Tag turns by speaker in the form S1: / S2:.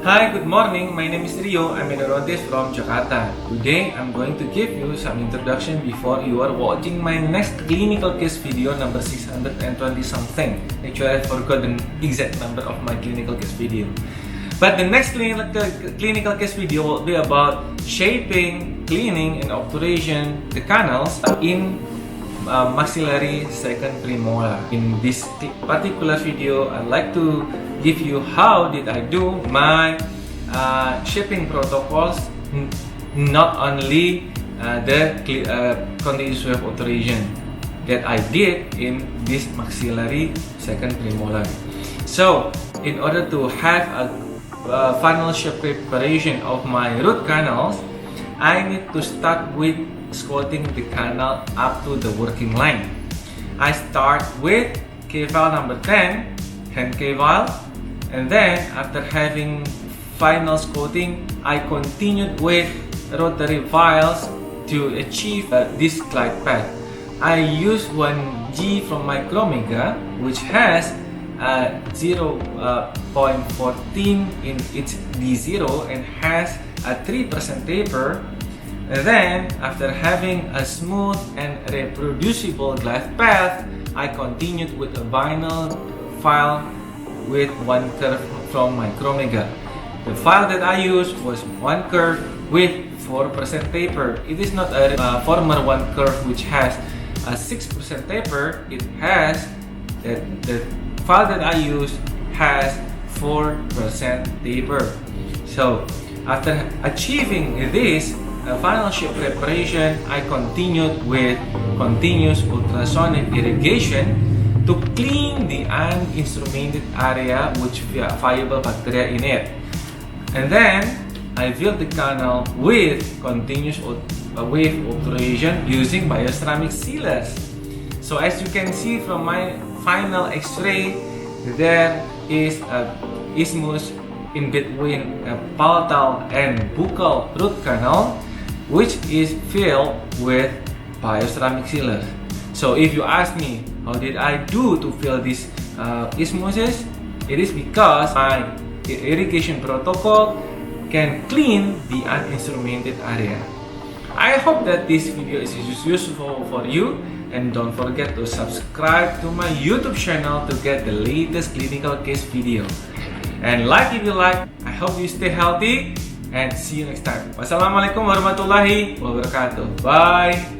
S1: Hi, good morning. My name is Rio. I'm a neurologist from Jakarta. Today, I'm going to give you some introduction before you are watching my next clinical case video number 620 something. Actually, I forgot the exact number of my clinical case video. But the next clinical case video will be about shaping, cleaning, and obturation the canals in maxillary second premolar. In this particular video, I'd like to give you how did I do my shaping protocols, not only the continuous wave obturation that I did in this maxillary second premolar. So, in order to have a final shape preparation of my root canals, I need to start with squatting the canal up to the working line. I start with K-file number 10, hand K-file, and then after having final squatting, I continued with rotary vials to achieve this glide path. I use 1G from Micromega, which has 0.14 in its D0 and has a 3% taper. And then, after having a smooth and reproducible glide path, I continued with a vinyl file with one curve from Micromega. The file that I used was one curve with 4% taper. It is not a former one curve which has a 6% taper. It has the file that I used has 4% taper. So after achieving this final shape preparation, I continued with continuous ultrasonic irrigation to clean the uninstrumented area which viable bacteria in it. And then I filled the canal with continuous wave obturation using bioceramic sealers. So as you can see from my final x-ray, there is a isthmus in between a palatal and buccal root canal, which is filled with bioceramic sealers. So if you ask me, how did I do to fill these isthmuses? It is because my irrigation protocol can clean the uninstrumented area. I hope that this video is useful for you, and don't forget to subscribe to my YouTube channel to get the latest clinical case video. And like if you like. I hope you stay healthy and see you next time. Wassalamualaikum warahmatullahi wabarakatuh. Bye.